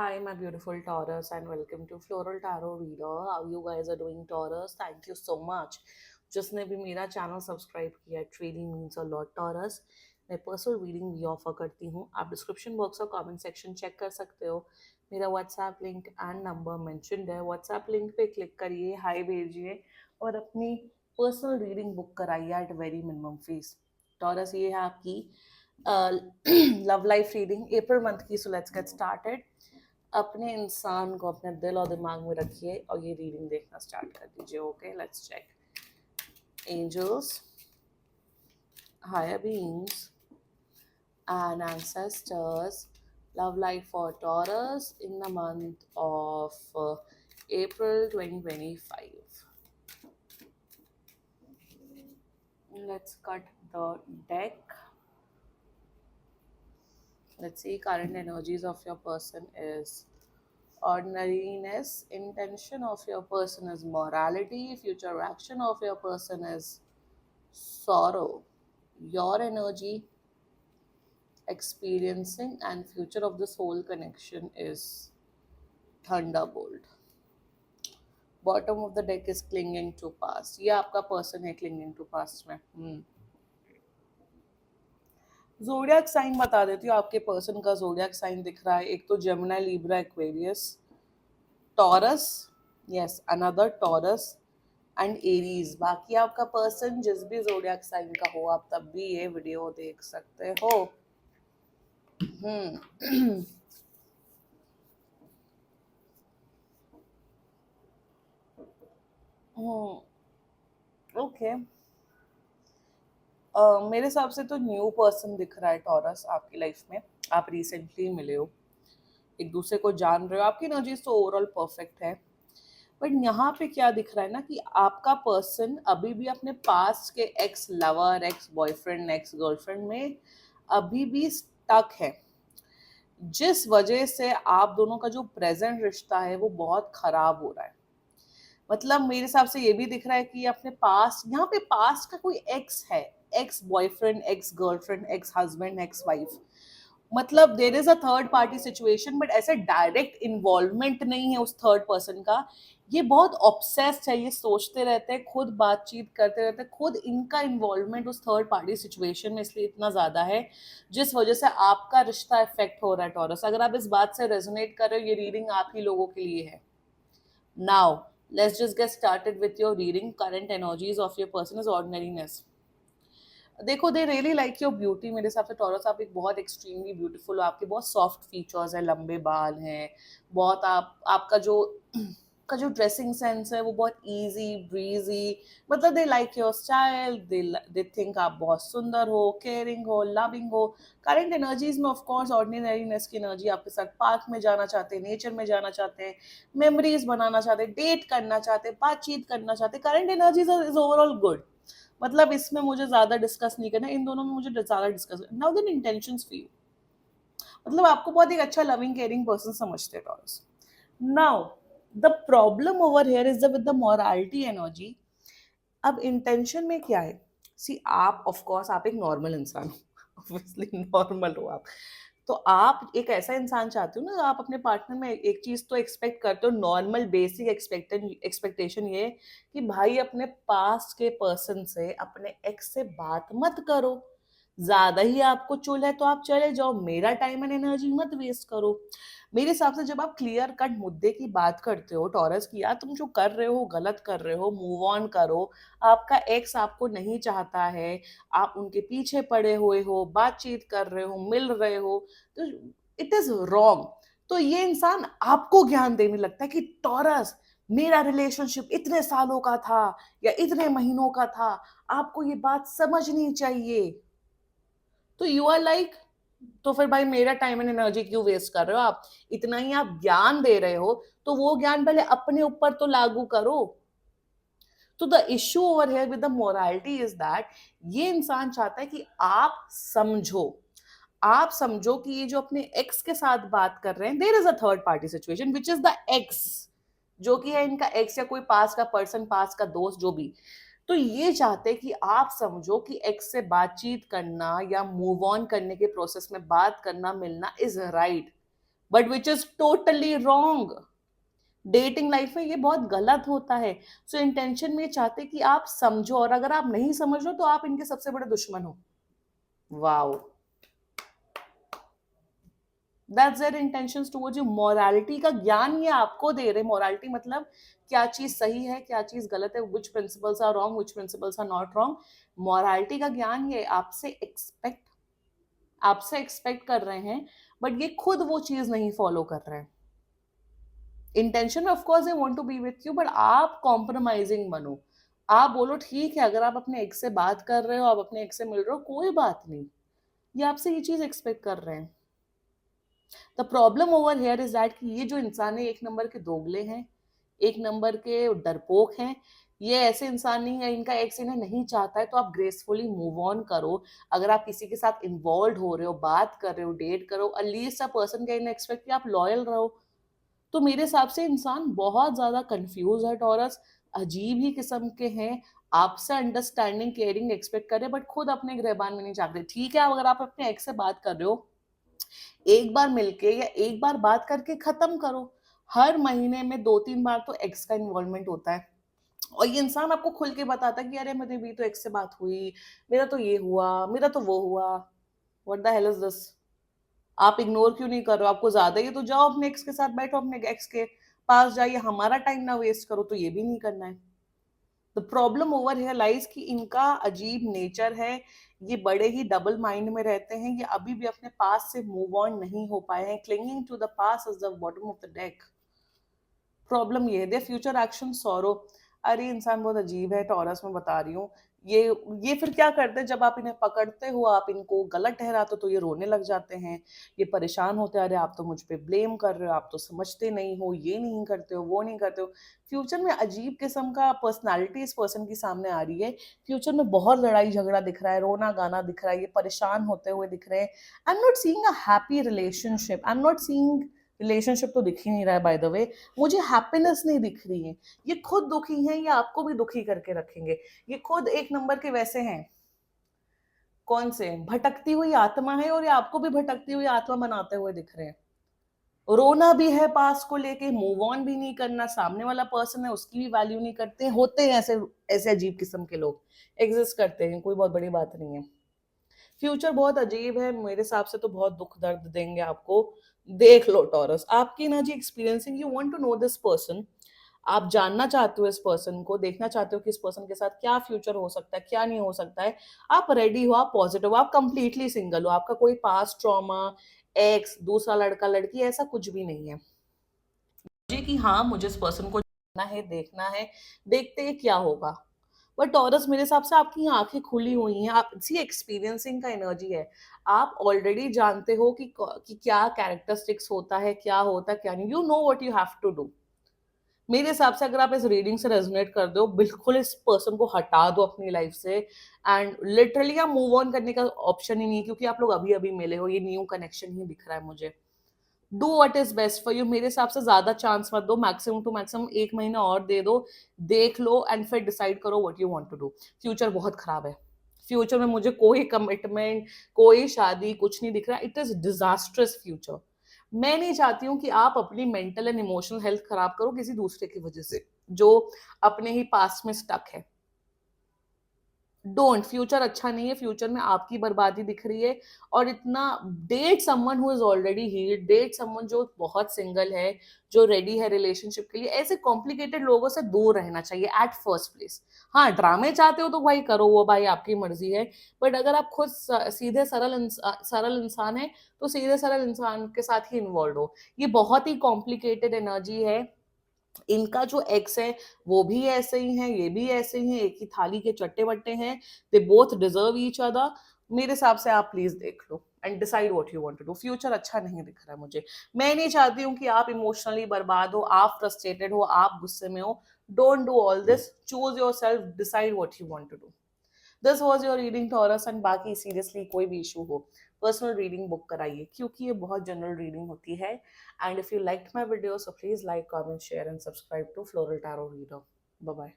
Hi, my beautiful Taurus, and welcome to Floral Tarot Reader. How you guys are doing, Taurus? Thank you so much. जिसने भी मेरा channel subscribe किया, it really means a lot, Taurus. मैं personal reading भी offer करती हूँ। आप description box और कमेंट सेक्शन चेक कर सकते हो। मेरा WhatsApp link and number mentioned है। व्हाट्सएप लिंक पे क्लिक करिए, हाय भेजिए और अपनी पर्सनल रीडिंग बुक कराइए at very minimum fee. Taurus, ये है आपकी love life reading April month की। So let's get started. अपने इंसान को अपने दिल और दिमाग में रखिए और ये रीडिंग देखना स्टार्ट कर दीजिए। Okay, let's check. Angels, higher beings and ancestors, love life for Taurus in the month of April 2025. Let's cut the deck. Let's see, current energies of your person is ordinariness, intention of your person is morality, future action of your person is sorrow, your energy, experiencing, and future of the soul connection is thunderbolt. Bottom of the deck is clinging to past. ये आपका person है clinging to past में। Zodiac sign बता देती हूँ। आपके person का zodiac sign दिख रहा है। एक तो Gemini, Libra, Aquarius, taurus, yes another taurus and Aries. बाकी आपका पर्सन जिस भी जोडियक साइन का हो, आप तब भी ये वीडियो देख सकते हो। ओके, मेरे हिसाब से तो न्यू पर्सन दिख रहा है टॉरस आपकी लाइफ में। आप रिसेंटली मिले हो, एक दूसरे को जान रहे हो, आपकी एनर्जीज तो ओवरऑल परफेक्ट है। बट यहाँ पे क्या दिख रहा है ना कि आपका पर्सन अभी भी अपने पास्ट के x lover, x boyfriend, ex girlfriend में अभी भी स्टक है, जिस वजह से आप दोनों का जो प्रेजेंट रिश्ता है वो बहुत खराब हो रहा है। मतलब मेरे हिसाब से ये भी दिख रहा है कि अपने पास्ट, यहाँ पे पास्ट का कोई एक्स है, ex boyfriend, ex girlfriend, ex husband, ex wife. मतलब there is a third party situation, but ऐसे डायरेक्ट इन्वॉल्वमेंट नहीं है उस थर्ड पर्सन का। ये बहुत ऑब्सेस्ड है, ये सोचते रहते हैं, खुद बातचीत करते रहते हैं, खुद इनका इन्वॉल्वमेंट उस थर्ड पार्टी सिचुएशन में इसलिए इतना ज्यादा है, जिस वजह से आपका रिश्ता इफेक्ट हो रहा है टॉरस। अगर आप इस बात से रेजोनेट कर रहे हो, ये रीडिंग आप ही लोगों के लिए है। Now let's just get started with your reading. Current energies of your person is ordinariness. देखो, they really like your beauty. मेरे हिसाब से टॉरस आप एक बहुत एक्सट्रीमली ब्यूटीफुल हो। आपके बहुत सॉफ्ट फीचर्स है, लंबे बाल हैं, बहुत आपका जो का जो ड्रेसिंग सेंस है वो बहुत इजी ब्रीजी। मतलब they like your style, they think आप बहुत सुंदर हो, केयरिंग हो, लविंग हो। करंट एनर्जीज में ऑफ कोर्स ऑर्डिनरीनेस की एनर्जी आपके साथ पार्क में जाना चाहते हैं, नेचर में जाना चाहते हैं, मेमोरीज बनाना चाहते हैं, डेट करना चाहते हैं, बातचीत करना चाहते हैं। Current energies is overall good. मतलब इसमें मुझे ज्यादा डिस्कस नहीं करना, इन दोनों में मुझे ज्यादा discuss. Now then intentions for you, मतलब आपको बहुत एक अच्छा लविंग केयरिंग पर्सन समझते हैं taurus. Now the problem over here is with the morality energy. अब इंटेंशन में क्या है? सी, आप ऑफ कोर्स आप एक नॉर्मल इंसान हो, ऑब्वियसली नॉर्मल हो आप। तो आप एक ऐसा इंसान चाहते हो ना, आप अपने पार्टनर में एक चीज तो एक्सपेक्ट करते हो, नॉर्मल बेसिक एक्सपेक्टेशन ये कि भाई अपने पास्ट के पर्सन से, अपने एक्स से बात मत करो। ज्यादा ही आपको चुल है तो आप चले जाओ, मेरा टाइम एंड एनर्जी मत वेस्ट करो। मेरे हिसाब से जब आप क्लियर कट मुद्दे की बात करते हो टॉरस की, यार तुम जो कर रहे हो गलत कर रहे हो, मूव ऑन करो। आपका एक्स आपको नहीं चाहता है, आप उनके पीछे पड़े हुए हो, बातचीत कर रहे हो, मिल रहे हो, तो इट इज रॉन्ग। तो ये इंसान आपको ज्ञान देने लगता है कि टॉरस, मेरा रिलेशनशिप इतने सालों का था या इतने महीनों का था, आपको ये बात समझनी चाहिए। तो यू आर लाइक, तो फिर भाई मेरा टाइम एंड एनर्जी क्यों वेस्ट कर रहे हो आप? इतना ही आप ज्ञान दे रहे हो तो वो ज्ञान पहले अपने ऊपर तो लागू करो। तो the issue over here with the morality is that ये इंसान चाहता है कि आप समझो। आप समझो कि ये जो अपने एक्स के साथ बात कर रहे हैं, there is a third party situation which is the ex, जो कि है इनका एक्स या कोई पास का पर्सन, पास का दोस्त, जो भी। तो ये चाहते हैं कि आप समझो कि एक्स से बातचीत करना या मूव ऑन करने के प्रोसेस में बात करना, मिलना is right. But which is totally wrong. Dating life में ये बहुत गलत होता है। सो इंटेंशन में चाहते कि आप समझो, और अगर आप नहीं समझ लो तो आप इनके सबसे बड़े दुश्मन हो। Wow, that's their intentions towards you. Morality का ज्ञान ये आपको दे रहे। मोरालिटी मतलब क्या चीज सही है, क्या चीज गलत है, which principles are wrong, which principles are not wrong. Morality का ज्ञान ये आपसे एक्सपेक्ट कर रहे हैं, बट ये खुद वो चीज नहीं फॉलो कर रहे हैं। Intention of course I want to be with you, but आप कॉम्प्रोमाइजिंग बनो। आप बोलो ठीक है, अगर आप अपने एक्स से बात कर रहे हो, आप अपने एक्स से मिल रहे हो, कोई बात नहीं, ये आपसे ये चीज एक्सपेक्ट कर रहे हैं। The problem over here is that कि ये जो इंसान है, एक नंबर के दोगले हैं, एक नंबर के डरपोक हैं। ये ऐसे इंसान नहीं है, इनका एक्स इन्हें नहीं चाहता है तो आप ग्रेसफुली मूव ऑन करो। अगर आप किसी के साथ इन्वॉल्व हो रहे हो, बात कर रहे हो, डेट करो, at least a person can expect कि आप लॉयल रहो। तो मेरे हिसाब से इंसान बहुत ज्यादा कंफ्यूज है टॉरस, अजीब ही किस्म के हैं। आपसे अंडरस्टैंडिंग केयरिंग एक्सपेक्ट करें, बट खुद अपने गिरबान में नहीं चाहते। ठीक है, अगर आप अपने एक्स से बात कर रहे हो, एक बार मिलके या एक बार बात करके खत्म करो। हर महीने में 2-3 बार तो एक्स का इन्वॉल्वमेंट होता है, और ये इंसान आपको खुल के बताता है कि अरे मेरी भी तो एक्स से बात हुई, मेरा तो ये हुआ, मेरा तो वो हुआ। What the hell is this? आप इग्नोर क्यों नहीं कर रहे हो? आपको ज्यादा ही तो जाओ अपने एक्स के साथ बैठो, अपने एक्स के पास जाइए, हमारा टाइम ना वेस्ट करो। तो ये भी नहीं करना है। The problem over here lies कि इनका अजीब नेचर है। ये बड़े ही डबल माइंड में रहते हैं। ये अभी भी अपने पास से मूव ऑन नहीं हो पाए हैं। Clinging to the past is the bottom of the deck. Problem ये है, दे फ्यूचर एक्शन सॉरो। अरे इंसान बहुत अजीब है टॉरस, में बता रही हूँ। ये ये फिर क्या करते हैं, जब आप इन्हें पकड़ते हो, आप इनको गलत ठहराते हो, तो ये रोने लग जाते हैं। ये परेशान होते हैं, अरे आप तो मुझ पे ब्लेम कर रहे हो, आप तो समझते नहीं हो, ये नहीं करते हो, वो नहीं करते हो। फ्यूचर में अजीब किस्म का पर्सनालिटी इस पर्सन की सामने आ रही है। फ्यूचर में बहुत लड़ाई झगड़ा दिख रहा है, रोना गाना दिख रहा है, ये परेशान होते हुए दिख रहे हैं। I am not seeing a happy relationship, I am not seeing relationship तो दिख ही नहीं रहा है बाय द वे। मुझे हैप्पीनेस नहीं दिख रही है। ये खुद दुखी हैं, ये आपको भी दुखी करके रखेंगे। ये खुद एक नंबर के वैसे हैं, कौन से भटकती हुई आत्मा है, और ये आपको भी भटकती हुई आत्मा बनाते हुए दिख रहे हैं। रोना भी है पास को लेके, मूव ऑन भी नहीं करना। सामने वाला पर्सन है, उसकी भी वैल्यू नहीं करते। होते हैं ऐसे, ऐसे अजीब किस्म के लोग एग्जिस्ट करते हैं, कोई बहुत बड़ी बात नहीं है। फ्यूचर बहुत अजीब है मेरे हिसाब से, तो बहुत दुख दर्द देंगे आपको। देख लो टॉरस, आपकी ना जी experiencing, you want to know this person. आप जानना चाहते हो इस पर्सन को, देखना चाहते हो कि इस पर्सन के साथ क्या फ्यूचर हो सकता है, क्या नहीं हो सकता है। आप रेडी हो, आप पॉजिटिव हो, आप कंप्लीटली सिंगल हो, आपका कोई पास्ट ट्रॉमा, एक्स, दूसरा लड़का लड़की, ऐसा कुछ भी नहीं है जी कि हाँ मुझे इस पर्सन को जानना है, देखना है, देखते हैं क्या होगा। बट टॉरस, मेरे हिसाब से आपकी आंखें खुली हुई हैं, आप सी एक्सपीरियंसिंग का एनर्जी है। आप ऑलरेडी जानते हो कि क्या कैरेक्टरिस्टिक्स होता है, क्या होता है, क्या नहीं। You know what you have to do. मेरे हिसाब से अगर आप इस रीडिंग से रेजोनेट कर दो, बिल्कुल इस पर्सन को हटा दो अपनी लाइफ से, एंड लिटरली आप मूव ऑन करने का ऑप्शन ही नहीं है, क्योंकि आप लोग अभी अभी मिले हो, ये न्यू कनेक्शन ही दिख रहा है मुझे। Do what is best for you. मेरे हिसाब से ज्यादा चांस मत दो, मैक्सिमम टू मैक्सिमम 1 महीना और दे दो। देख लो एंड फिर डिसाइड करो what you want to do. Future बहुत खराब है। फ्यूचर में मुझे कोई कमिटमेंट, कोई शादी, कुछ नहीं दिख रहा। It is disastrous future. मैं नहीं चाहती हूँ कि आप अपनी मेंटल एंड इमोशनल हेल्थ खराब करो किसी दूसरे की वजह से, जो अपने ही पास्ट में स्टक है। डोंट। फ्यूचर अच्छा नहीं है, फ्यूचर में आपकी बर्बादी दिख रही है। और इतना, date someone who is already healed, date someone जो बहुत सिंगल है, जो रेडी है रिलेशनशिप के लिए। ऐसे कॉम्प्लिकेटेड लोगों से दूर रहना चाहिए एट फर्स्ट प्लेस। हाँ, ड्रामे चाहते हो तो भाई करो, वो भाई आपकी मर्जी है। बट अगर आप खुद सीधे सरल इंसान है, तो सीधे सरल इंसान के साथ ही इन्वॉल्व हो। ये बहुत ही कॉम्प्लिकेटेड एनर्जी है। इनका जो एक्स है, वो भी ऐसे ही है, ये भी ऐसे ही है, एक ही थाली के चट्टे बट्टे हैं। They both deserve each other. मेरे हिसाब से आप प्लीज देख लो and decide what you want to do. Future अच्छा नहीं दिख रहा है मुझे। मैं नहीं चाहती हूँ कि आप इमोशनली बर्बाद हो, आप फ्रस्ट्रेटेड हो, आप गुस्से में हो। Don't do all this. Choose your self, decide what you want to do. This was your reading Taurus. And बाकी सीरियसली कोई भी इशू हो, पर्सनल रीडिंग बुक कराइए, क्योंकि ये बहुत जनरल रीडिंग होती है। And if you like my video, so please like, comment, share and subscribe to floral tarot reader. Bye bye.